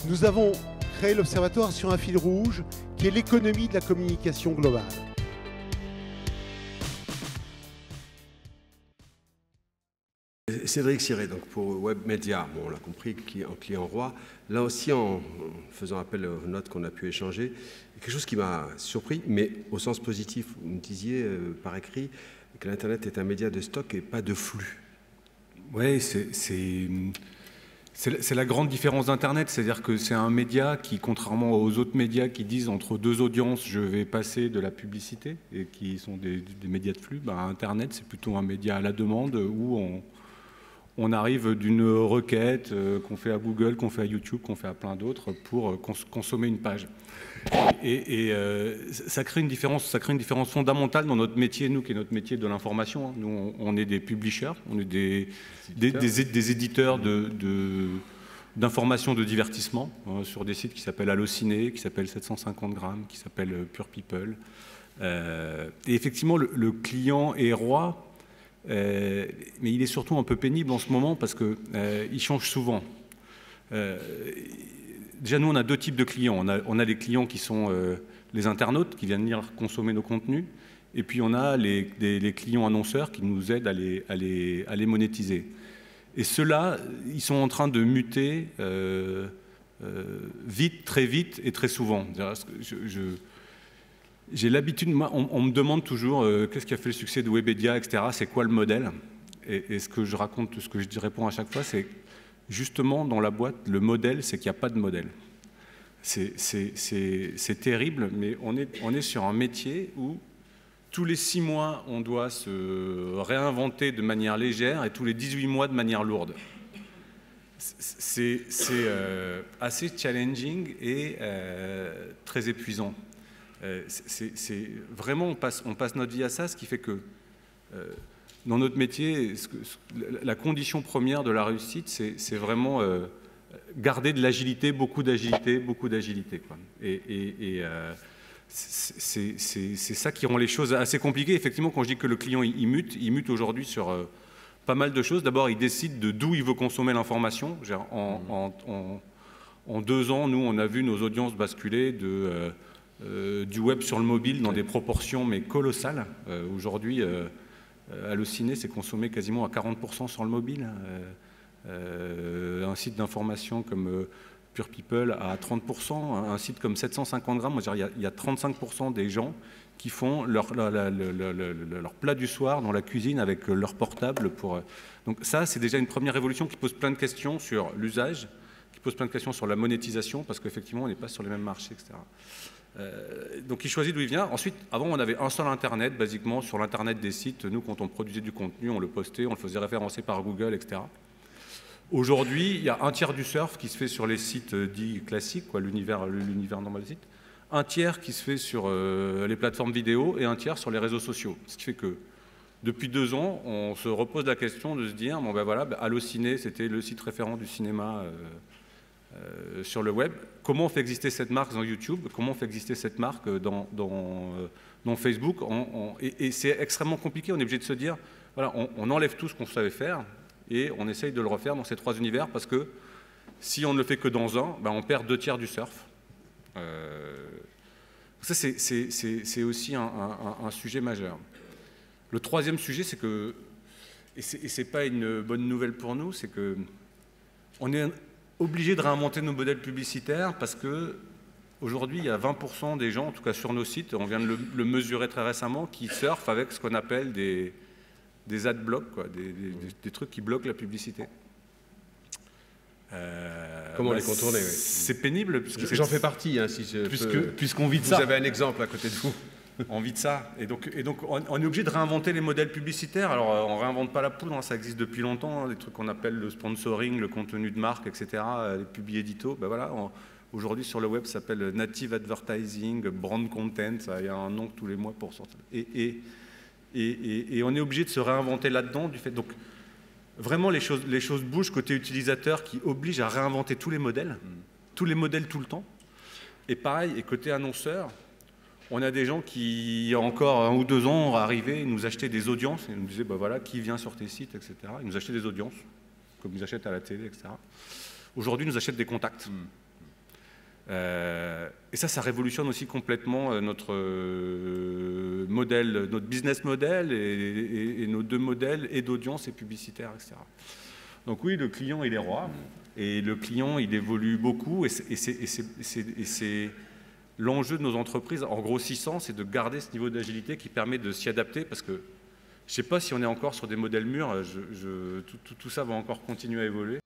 Nous avons créé l'Observatoire sur un fil rouge qui est l'économie de la communication globale. Cédric Siré, donc pour Webmedia, bon, on l'a compris, en client roi. Là aussi, en faisant appel aux notes qu'on a pu échanger, quelque chose qui m'a surpris, mais au sens positif. Vous me disiez par écrit que l'Internet est un média de stock et pas de flux. Oui, c'est la grande différence d'Internet, c'est-à-dire que c'est un média qui, contrairement aux autres médias qui disent entre deux audiences, je vais passer de la publicité, et qui sont des médias de flux, ben, Internet, c'est plutôt un média à la demande où on arrive d'une requête qu'on fait à Google, qu'on fait à YouTube, qu'on fait à plein d'autres pour consommer une page. Et ça crée une différence fondamentale dans notre métier, nous qui est notre métier de l'information. Nous, on est des publishers, on est des éditeurs d'informations de divertissement sur des sites qui s'appellent Allociné, qui s'appellent 750 grammes, qui s'appellent Pure People. Et effectivement, le client est roi. Mais il est surtout un peu pénible en ce moment parce qu'il change souvent. Déjà, nous, on a deux types de clients. On a les clients qui sont les internautes, qui viennent venir consommer nos contenus, et puis on a les clients annonceurs qui nous aident à les monétiser. Et ceux-là, ils sont en train de muter vite, très vite et très souvent. J'ai l'habitude, moi, on me demande toujours qu'est-ce qui a fait le succès de Webedia, etc. C'est quoi le modèle? Et ce que je raconte, ce que je réponds à chaque fois, c'est justement dans la boîte, le modèle, c'est qu'il n'y a pas de modèle. C'est terrible, mais on est sur un métier où tous les 6 mois, on doit se réinventer de manière légère et tous les 18 mois de manière lourde. C'est assez challenging et très épuisant. Vraiment, on passe notre vie à ça, ce qui fait que dans notre métier, la condition première de la réussite, c'est vraiment garder de l'agilité, beaucoup d'agilité, quoi. Et c'est ça qui rend les choses assez compliquées. Effectivement, quand je dis que le client il mute aujourd'hui sur pas mal de choses. D'abord, il décide d'où il veut consommer l'information. En 2 ans, nous, on a vu nos audiences basculer du web sur le mobile dans des proportions mais colossales. Aujourd'hui, Allociné, c'est consommé quasiment à 40% sur le mobile. Un site d'information comme Pure People à 30%, un site comme 750 grammes, il y a 35% des gens qui font leur plat du soir dans la cuisine avec leur portable. Donc ça, c'est déjà une première révolution qui pose plein de questions sur l'usage, qui pose plein de questions sur la monétisation, parce qu'effectivement, on n'est pas sur les mêmes marchés, etc. Donc il choisit d'où il vient. Ensuite, avant, on avait un seul Internet, basiquement, sur l'Internet des sites. Nous, quand on produisait du contenu, on le postait, on le faisait référencer par Google, etc. Aujourd'hui, il y a un tiers du surf qui se fait sur les sites dits classiques, l'univers normal des sites, un tiers qui se fait sur les plateformes vidéo et un tiers sur les réseaux sociaux. Ce qui fait que depuis 2 ans, on se repose la question de se dire, bon ben voilà, Allociné, c'était le site référent du cinéma sur le web. Comment on fait exister cette marque dans YouTube? Comment on fait exister cette marque dans Facebook? Et c'est extrêmement compliqué. On est obligé de se dire, voilà, on enlève tout ce qu'on savait faire et on essaye de le refaire dans ces 3 univers parce que si on ne le fait que dans un, on perd 2 tiers du surf. Ça, c'est aussi un sujet majeur. Le troisième sujet, c'est que, et c'est pas une bonne nouvelle pour nous, c'est que on est obligé de réinventer nos modèles publicitaires parce que aujourd'hui, il y a 20% des gens, en tout cas sur nos sites, on vient de le mesurer très récemment, qui surfent avec ce qu'on appelle des adblocks, des trucs qui bloquent la publicité. Comment les contourner? C'est pénible. J'en fais partie, hein, puisqu'on vit de ça. Vous avez un exemple à côté de vous. On vit de ça. Et donc on est obligé de réinventer les modèles publicitaires. Alors, on ne réinvente pas la poudre, hein, ça existe depuis longtemps, des trucs qu'on appelle le sponsoring, le contenu de marque, etc., les publi édito. Voilà, aujourd'hui, sur le web, ça s'appelle native advertising, brand content, il y a un nom tous les mois pour sortir. Et on est obligé de se réinventer là-dedans, du fait. Donc, vraiment, les choses bougent côté utilisateur qui oblige à réinventer tous les modèles tout le temps. Et pareil, et côté annonceur, on a des gens qui, il y a encore 1 ou 2 ans, arrivaient et nous achetaient des audiences. Ils nous disaient, voilà, qui vient sur tes sites, etc. Ils nous achetaient des audiences, comme ils achètent à la télé, etc. Aujourd'hui, ils nous achètent des contacts. Et ça révolutionne aussi complètement notre modèle, notre business model et nos deux modèles et d'audience et publicitaire, etc. Donc oui, le client, il est roi. Et le client, il évolue beaucoup. Et c'est l'enjeu de nos entreprises, en grossissant, c'est de garder ce niveau d'agilité qui permet de s'y adapter. Parce que je ne sais pas si on est encore sur des modèles mûrs. Tout ça va encore continuer à évoluer.